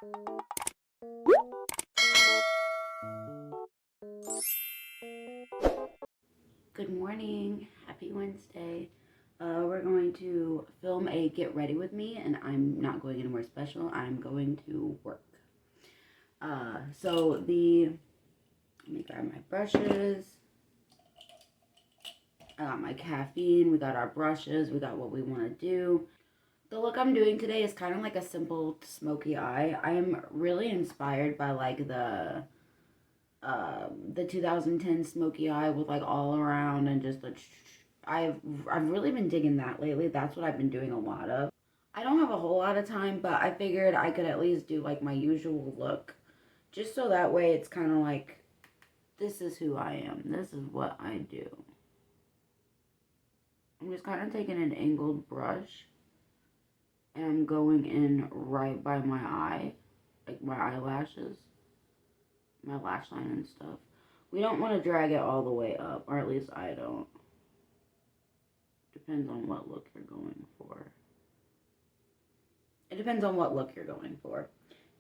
Good morning. Happy Wednesday. We're going to film a get ready with me, and I'm not going anywhere special. I'm going to work. Let me grab my brushes. I got my caffeine. We got our brushes. We got what we want to do. The look I'm doing today is kind of like a simple smoky eye. I am really inspired by like the 2010 smoky eye with like all around and just the I've really been digging that lately. That's what I've been doing a lot of. I don't have a whole lot of time, but I figured I could at least do like my usual look, just so that way it's kind of like, this is who I am. This is what I do. I'm just kind of taking an angled brush and I'm going in right by my eye, like my eyelashes, my lash line and stuff. We don't want to drag it all the way up, or at least I don't. Depends on what look you're going for. It depends on what look you're going for.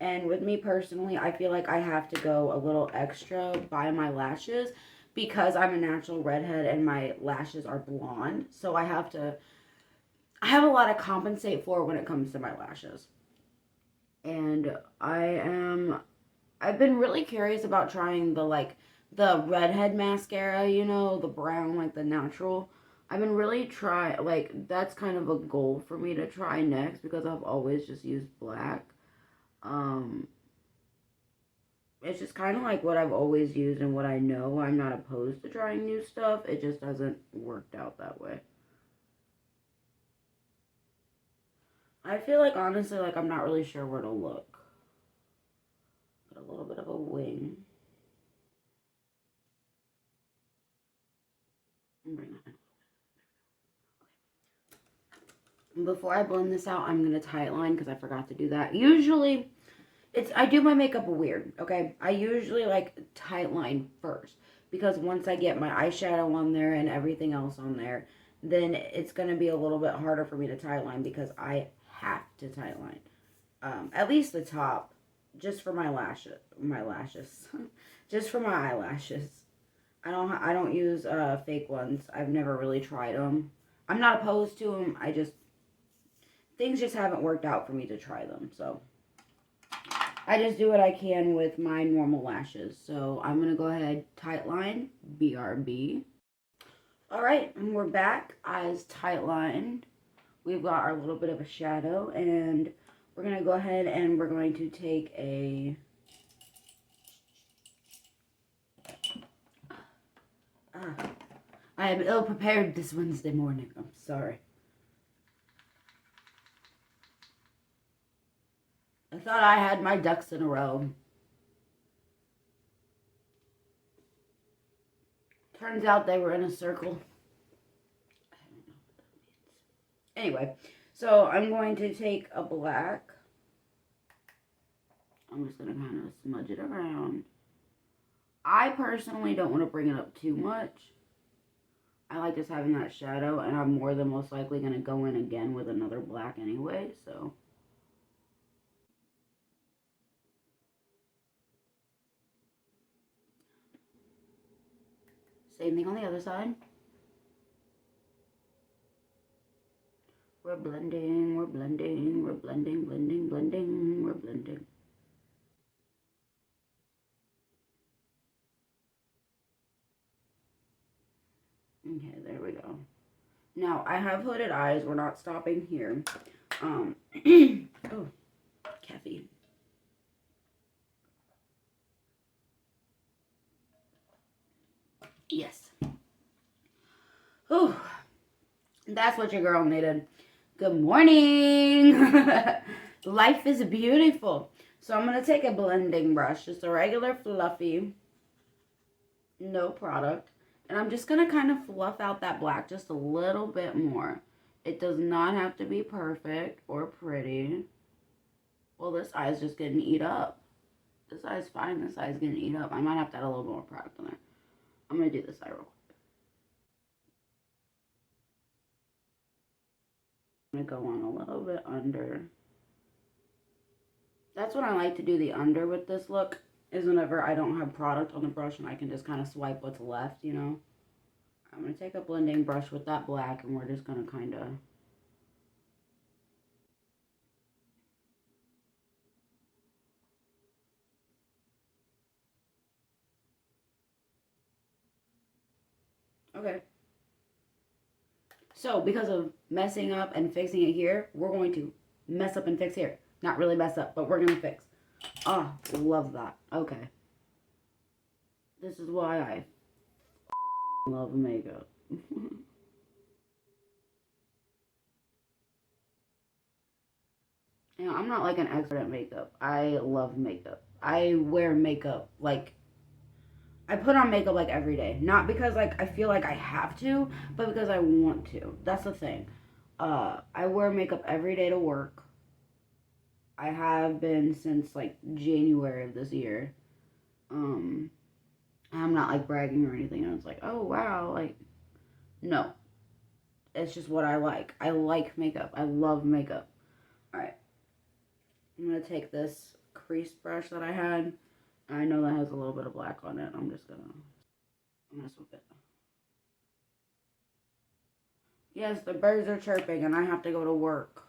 And with me personally, I feel like I have to go a little extra by my lashes because I'm a natural redhead and my lashes are blonde. So I have a lot to compensate for when it comes to my lashes. And I've been really curious about trying the redhead mascara, you know, the brown, like the natural. I've been really that's kind of a goal for me to try next because I've always just used black. Um, it's just kind of like what I've always used and what I know. I'm not opposed to trying new stuff. It just hasn't worked out that way. I feel like, honestly, like I'm not really sure where to look. Got a little bit of a wing. Bring that in. Before I blend this out, I'm going to tight line because I forgot to do that. Usually, I do my makeup weird, okay? I usually like tight line first because once I get my eyeshadow on there and everything else on there, then it's going to be a little bit harder for me to tight line because I have to tight line. At least the top, just for my lashes, just for my eyelashes. I don't use fake ones. I've never really tried them. I'm not opposed to them. Things just haven't worked out for me to try them, so I just do what I can with my normal lashes. So I'm going to go ahead, tight line, BRB. All right, and we're back. Eyes tight lined. We've got our little bit of a shadow, and we're going to go ahead and we're going to take a... I am ill prepared this Wednesday morning. I'm sorry. I thought I had my ducks in a row. Turns out they were in a circle. I don't know what that means. Anyway, so I'm going to take a black. I'm just going to kind of smudge it around. I personally don't want to bring it up too much. I like just having that shadow, and I'm more than most likely going to go in again with another black anyway, so. Same thing on the other side. We're blending, we're blending, we're blending, blending, blending, we're blending. Okay, there we go. Now, I have hooded eyes. We're not stopping here. Oh, caffeine. Yes. Oh, that's what your girl needed. Good morning. Life is beautiful. So I'm going to take a blending brush, just a regular fluffy, no product. And I'm just going to kind of fluff out that black just a little bit more. It does not have to be perfect or pretty. Well, this eye is just getting eat up. This eye is fine. This eye is getting eat up. I might have to add a little more product on there. I'm going to do this eye real quick. I'm going to go on a little bit under. That's when I like to do the under with this look, is whenever I don't have product on the brush and I can just kind of swipe what's left, you know. I'm going to take a blending brush with that black and we're just going to kind of... Okay. So, because of messing up and fixing it here, we're going to mess up and fix here. Not really mess up, but we're going to fix. Ah, love that. Okay. This is why I love makeup. You know, I'm not like an expert at makeup. I love makeup. I wear makeup like I put on makeup like every day. Not because like I feel like I have to, but because I want to. That's the thing. I wear makeup every day to work. I have been since like January of this year. Um, I'm not like bragging or anything. I was like, oh wow, like no. It's just what I like. I like makeup. I love makeup. Alright. I'm gonna take this crease brush that I had. I know that has a little bit of black on it. I'm gonna swoop it. Yes, the birds are chirping and I have to go to work.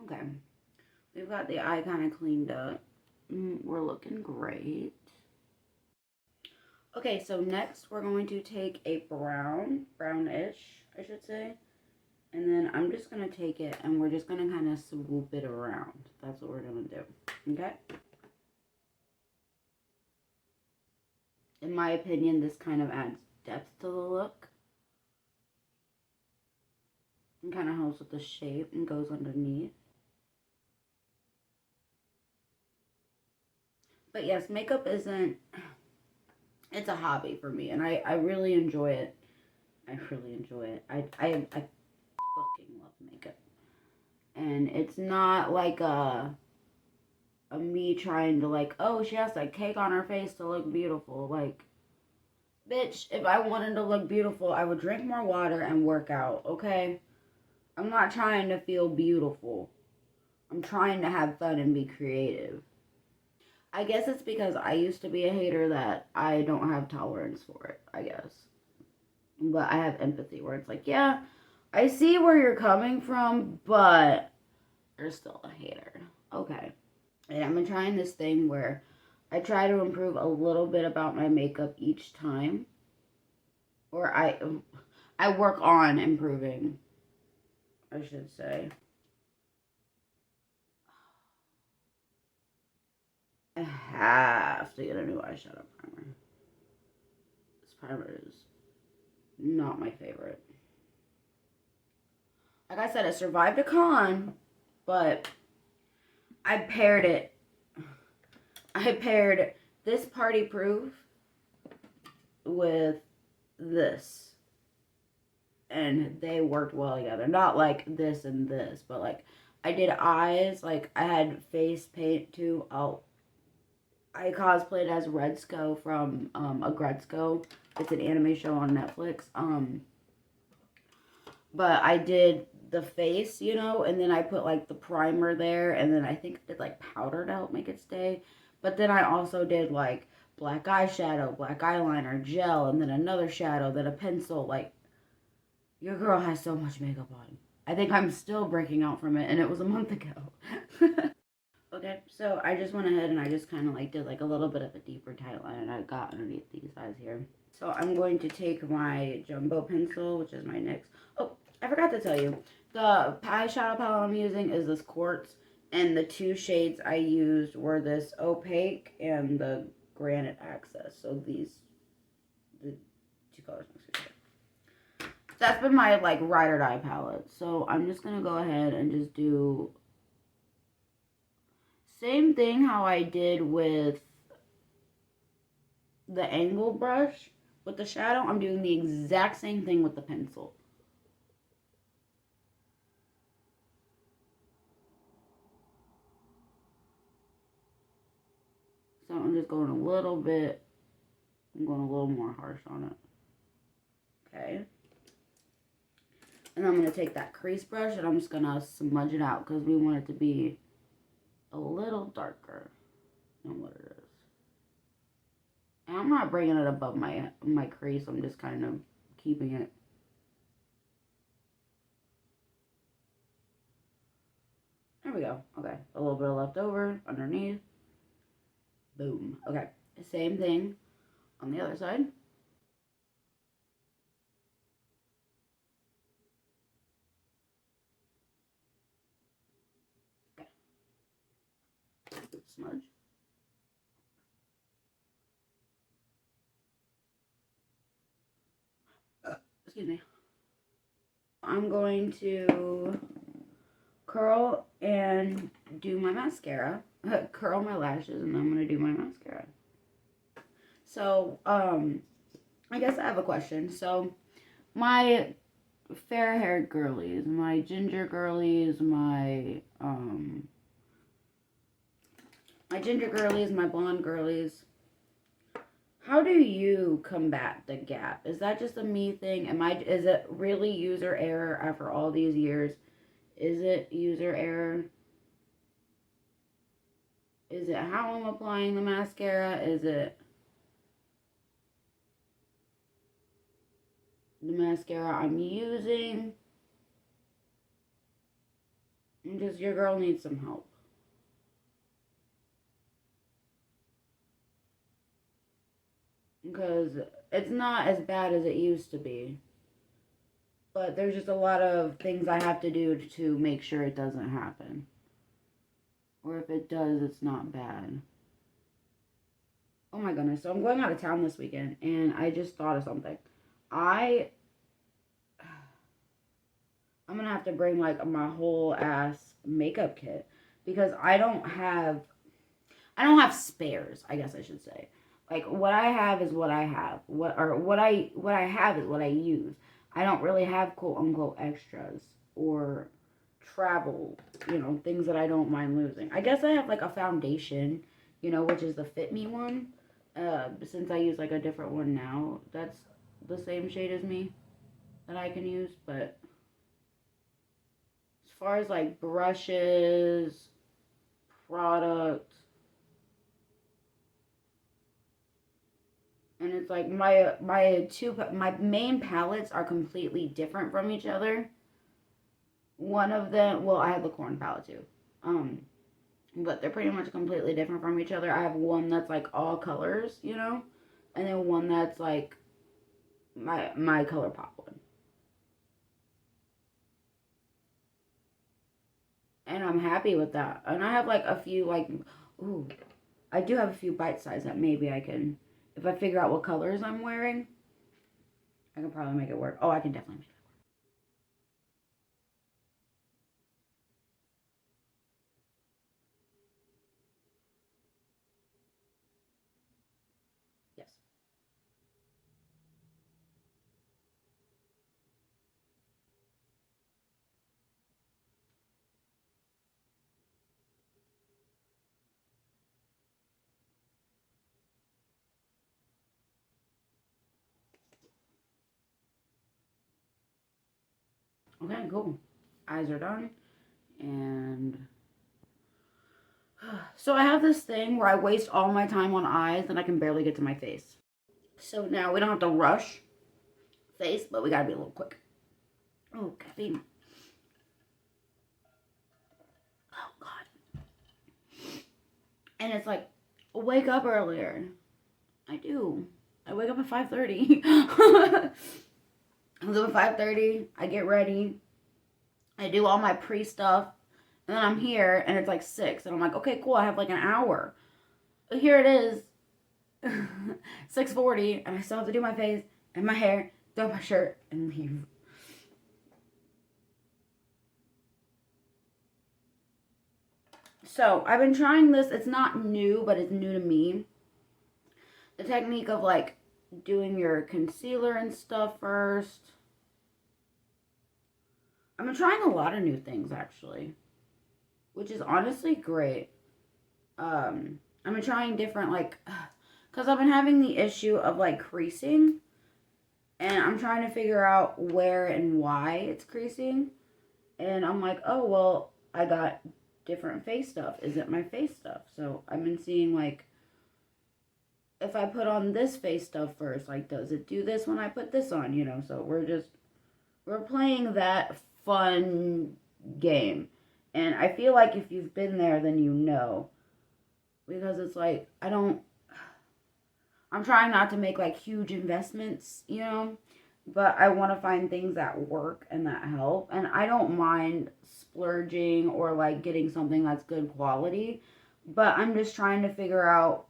Okay. We've got the eye kind of cleaned up. We're looking great. Okay, so next we're going to take a brownish, I should say. And then I'm just going to take it and we're just going to kind of swoop it around. That's what we're going to do. Okay? In my opinion, this kind of adds depth to the look. And kind of helps with the shape and goes underneath. But yes, makeup isn't... It's a hobby for me, and I really enjoy it. I really enjoy it. I fucking love makeup. And it's not like a me trying to like, oh, she has like cake on her face to look beautiful. Like, bitch, if I wanted to look beautiful, I would drink more water and work out, okay? I'm not trying to feel beautiful. I'm trying to have fun and be creative. I guess it's because I used to be a hater that I don't have tolerance for it, I guess. But I have empathy where it's like, yeah, I see where you're coming from, but you're still a hater. Okay. And I've been trying this thing where I try to improve a little bit about my makeup each time. Or I work on improving, I should say. I have to get a new eyeshadow primer. This primer is not my favorite. Like I said, it survived a con, but I paired it. I paired this Party Proof with this. And they worked well together. Not like this and this, but like I did eyes. Like I had face paint too. I cosplayed as Red Skull from a Gretzko. It's an anime show on Netflix. But I did the face, you know, and then I put like the primer there, and then I think I did like powder to help make it stay. But then I also did like black eyeshadow, black eyeliner, gel, and then another shadow, then a pencil. Like, your girl has so much makeup on. I think I'm still breaking out from it, and it was a month ago. Okay, so I just went ahead and I just kind of like did like a little bit of a deeper tight line, and I got underneath these eyes here. So I'm going to take my jumbo pencil, which is my NYX. Oh, I forgot to tell you. The eyeshadow palette I'm using is this Quartz, and the two shades I used were this Opaque and the Granite Access. So the two colors next to each other. That's been my like ride or die palette. So I'm just going to go ahead and just do same thing how I did with the angle brush with the shadow. I'm doing the exact same thing with the pencil. So I'm just going a little bit, I'm going a little more harsh on it. Okay. And I'm going to take that crease brush and I'm just going to smudge it out because we want it to be a little darker than what it is. And I'm not bringing it above my crease. I'm just kind of keeping it. There we go. Okay. A little bit of leftover underneath. Boom. Okay. Same thing on the other side. Okay. Smudge. Excuse me. I'm going to curl and do my mascara. Curl my lashes, and then I'm going to do my mascara. So, I guess I have a question. So, my fair-haired girlies, my ginger girlies, my ginger girlies, my blonde girlies, how do you combat the gap? Is that just a me thing? Is it really user error after all these years? Is it user error? Is it how I'm applying the mascara? Is it the mascara I'm using? And just your girl needs some help. Because it's not as bad as it used to be. But there's just a lot of things I have to do to make sure it doesn't happen. Or if it does, it's not bad. Oh my goodness. So I'm going out of town this weekend, and I just thought of something. I'm going to have to bring, like, my whole ass makeup kit. Because I don't have spares, I guess I should say. Like, what I have is what I have. What I have is what I use. I don't really have quote unquote extras or travel, things that I don't mind losing. I guess I have like a foundation, which is the Fit Me one. Since I use like a different one now, that's the same shade as me that I can use. But as far as like brushes, products, and it's like my main palettes are completely different from each other. One of them, well, I have the corn palette too. But they're pretty much completely different from each other. I have one that's like all colors, and then one that's like my color pop one. And I'm happy with that. And I have like a few I do have a few bite size that maybe I can, if I figure out what colors I'm wearing, I can probably make it work. Oh, I can definitely make it work. Yes. Okay, cool. Eyes are done. And so I have this thing where I waste all my time on eyes and I can barely get to my face. So now we don't have to rush face, but we gotta be a little quick. Oh, caffeine. Oh, God. And it's like, wake up earlier. I do. I wake up at 5:30. I wake up at 5:30. I get ready. I do all my pre-stuff. And then I'm here, and it's like 6. And I'm like, okay, cool. I have like an hour. But here it is. 6:40. And I still have to do my face and my hair, throw my shirt, and leave. So, I've been trying this. It's not new, but it's new to me. The technique of, like, doing your concealer and stuff first. I've been trying a lot of new things, actually. Which is honestly great. I've been trying different, like, because I've been having the issue of, like, creasing. And I'm trying to figure out where and why it's creasing. And I'm like, oh, well, I got different face stuff. Is it my face stuff? So I've been seeing, like, if I put on this face stuff first, like, does it do this when I put this on, you know? So we're playing that fun game. And I feel like if you've been there, then you know. Because it's like, I'm trying not to make like huge investments, you know, but I want to find things that work and that help. And I don't mind splurging or like getting something that's good quality, but I'm just trying to figure out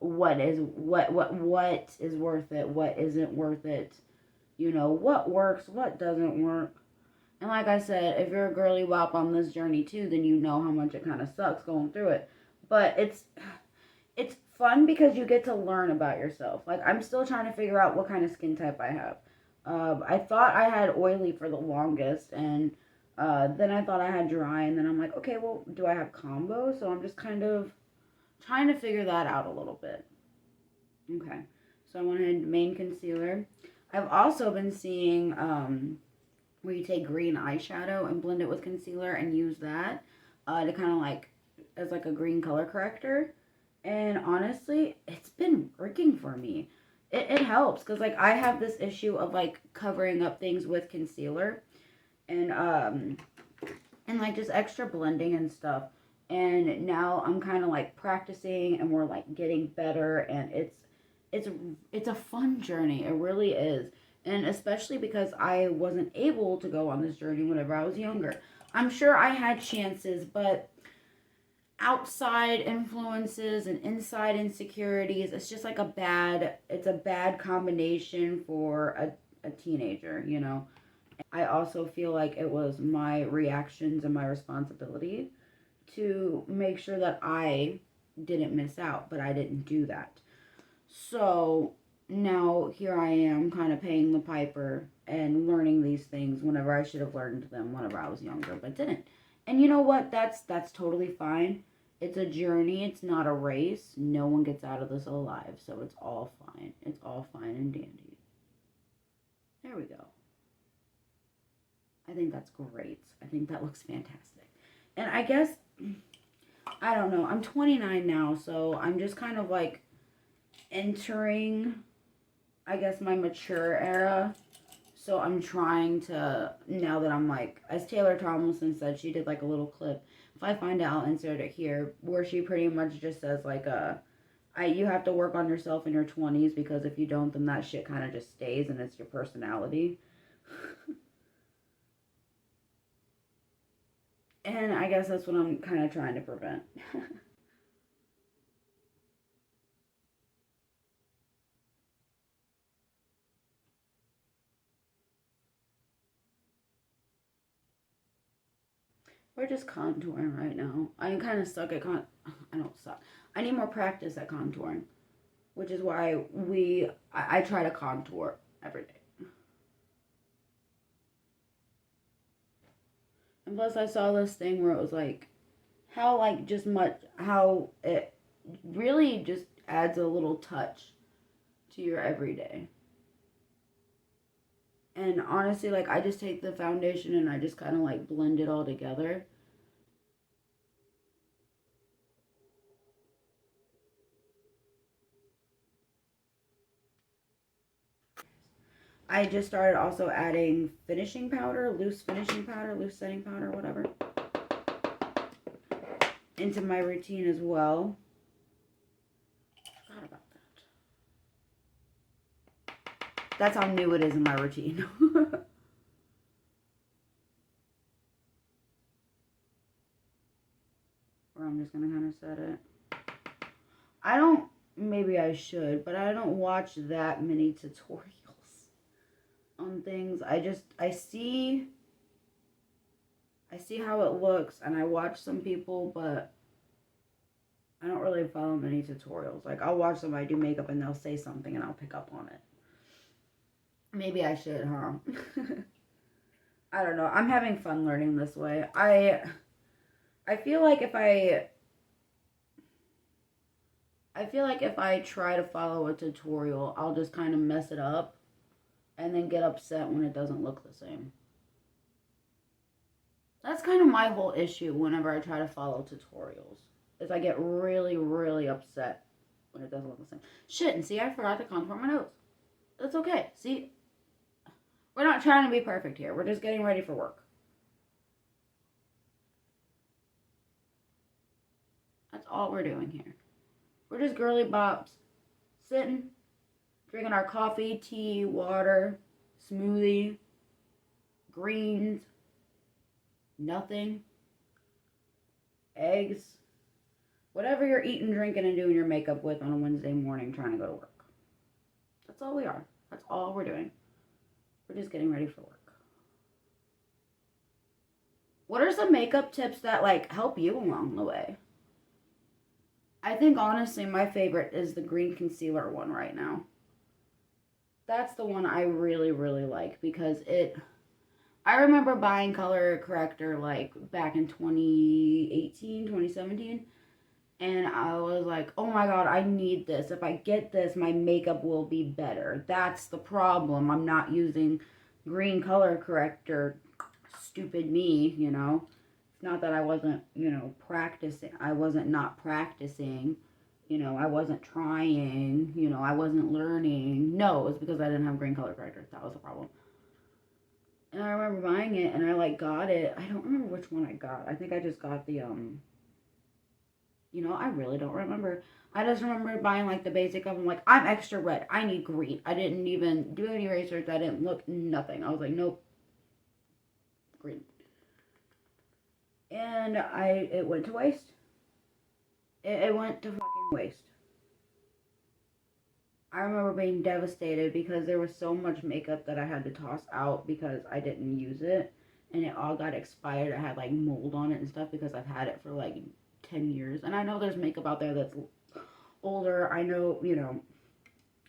what is worth it, what isn't worth it, you know, what works, what doesn't work. And like I said, if you're a girly wop on this journey too, then you know how much it kind of sucks going through it. But it's fun because you get to learn about yourself. Like I'm still trying to figure out what kind of skin type I have. I thought I had oily for the longest, and then I thought I had dry, and then I'm like, okay, well, do I have combo? So I'm just kind of trying to figure that out a little bit. Okay, so I went ahead and main concealer. I've also been seeing where you take green eyeshadow and blend it with concealer and use that to kind of like as like a green color corrector. And honestly, it's been working for me. It helps because like I have this issue of like covering up things with concealer and like just extra blending and stuff. And now I'm kind of like practicing and we're like getting better, and it's it's a fun journey. It really is. And especially because I wasn't able to go on this journey whenever I was younger. I'm sure I had chances, but outside influences and inside insecurities, it's just like it's a bad combination for a teenager, you know. I also feel like it was my reactions and my responsibility to make sure that I didn't miss out, but I didn't do that. So now here I am kind of paying the piper and learning these things whenever I should have learned them whenever I was younger, but didn't. And you know what? That's totally fine. It's a journey, it's not a race. No one gets out of this alive, so it's all fine. It's all fine and dandy. There we go. I think that's great. I think that looks fantastic. And I guess I don't know. I'm 29 now, so I'm just kind of like entering, I guess, my mature era. So I'm trying to, now that I'm like, as Taylor Tomlinson said, she did like a little clip. If I find it, I'll insert it here, where she pretty much just says like, you have to work on yourself in your 20s because if you don't, then that shit kind of just stays and it's your personality. And I guess that's what I'm kind of trying to prevent. We're just contouring right now. I kind of suck at I don't suck. I need more practice at contouring, which is why I try to contour every day. And plus, I saw this thing where it was like, how it really just adds a little touch to your everyday. And honestly, like, I just take the foundation and I just kind of like blend it all together. I just started also adding finishing powder, loose finishing powder, loose setting powder, whatever, into my routine as well. Forgot about that. That's how new it is in my routine. Or I'm just gonna kind of set it. I don't, maybe I should, but I don't watch that many tutorials on things. I see how it looks and I watch some people, but I don't really follow many tutorials. Like I'll watch somebody do makeup and they'll say something and I'll pick up on it. Maybe I should, huh? I don't know. I'm having fun learning this way. I feel like if I I feel like if I try to follow a tutorial, I'll just kind of mess it up and then get upset when it doesn't look the same. That's kind of my whole issue whenever I try to follow tutorials. Is I get really, really upset when it doesn't look the same. Shit, and see, I forgot to contour my nose. That's okay. See, we're not trying to be perfect here. We're just getting ready for work. That's all we're doing here. We're just girly bops. Sitting, drinking our coffee, tea, water, smoothie, greens, nothing, eggs, whatever you're eating, drinking, and doing your makeup with on a Wednesday morning trying to go to work. That's all we are. That's all we're doing. We're just getting ready for work. What are some makeup tips that like help you along the way? I think honestly my favorite is the green concealer one right now. That's the one I really, really like because I remember buying color corrector like back in 2018, 2017. And I was like, oh my god, I need this. If I get this, my makeup will be better. That's the problem. I'm not using green color corrector. Stupid me, you know. It's not that I wasn't, practicing. I wasn't not practicing. I wasn't trying. I wasn't learning. No, it was because I didn't have green color corrector. That was the problem. And I remember buying it, and I, like, got it. I don't remember which one I got. I think I just got the, I really don't remember. I just remember buying, like, the basic of them. Like, I'm extra red. I need green. I didn't even do any research. I didn't look, nothing. I was like, nope. Green. And it went to waste. It went to fucking waste. I remember being devastated because there was so much makeup that I had to toss out because I didn't use it. And it all got expired. I had, like, mold on it and stuff because I've had it for, like, 10 years. And I know there's makeup out there that's older. I know,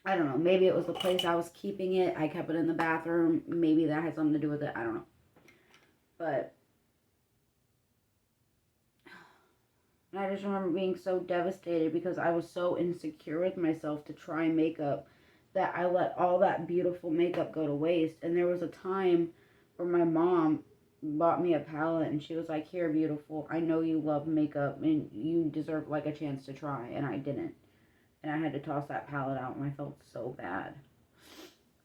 I don't know. Maybe it was the place I was keeping it. I kept it in the bathroom. Maybe that had something to do with it. I don't know. But I just remember being so devastated because I was so insecure with myself to try makeup that I let all that beautiful makeup go to waste. And there was a time where my mom bought me a palette and she was like, here, beautiful, I know you love makeup and you deserve like a chance to try. And I didn't. And I had to toss that palette out and I felt so bad.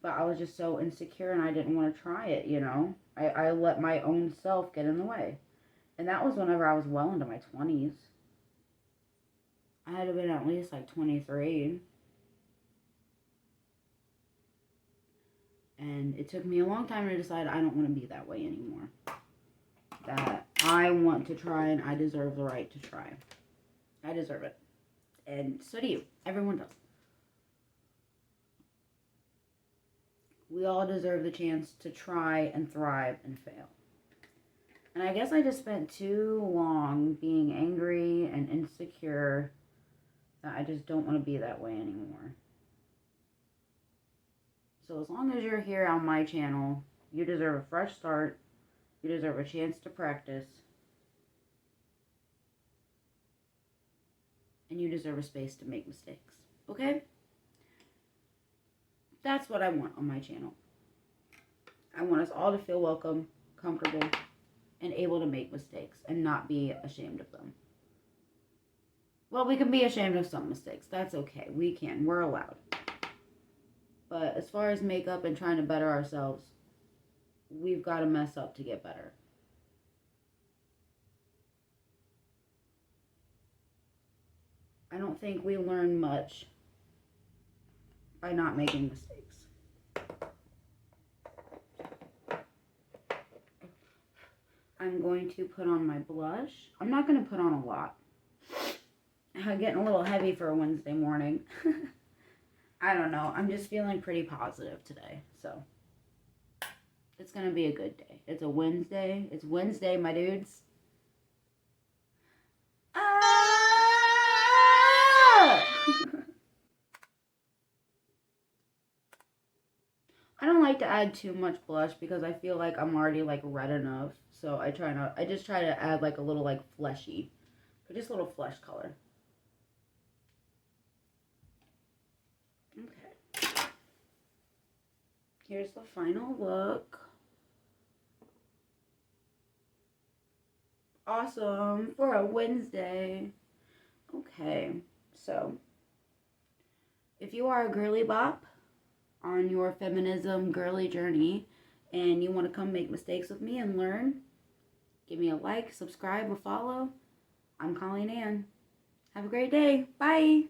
But I was just so insecure and I didn't want to try it, I let my own self get in the way. And that was whenever I was well into my 20s. I had to have been at least like 23. And it took me a long time to decide I don't want to be that way anymore. That I want to try and I deserve the right to try. I deserve it. And so do you. Everyone does. We all deserve the chance to try and thrive and fail. And I guess I just spent too long being angry and insecure that I just don't want to be that way anymore. So as long as you're here on my channel, you deserve a fresh start. You deserve a chance to practice. And you deserve a space to make mistakes. Okay? That's what I want on my channel. I want us all to feel welcome, comfortable, and able to make mistakes and not be ashamed of them. Well, we can be ashamed of some mistakes. That's okay. We can. We're allowed. But as far as makeup and trying to better ourselves, we've got to mess up to get better. I don't think we learn much by not making mistakes. I'm going to put on my blush. I'm not going to put on a lot. I'm getting a little heavy for a Wednesday morning. I don't know. I'm just feeling pretty positive today. So, it's going to be a good day. It's a Wednesday. It's Wednesday, my dudes. I don't like to add too much blush because I feel like I'm already like red enough. So I just try to add like a little like fleshy, or just a little flesh color. Here's the final look. Awesome for a Wednesday. Okay, so if you are a girly bop on your feminism girly journey and you want to come make mistakes with me and learn, give me a like, subscribe, or follow. I'm Colleen Ann. Have a great day. Bye.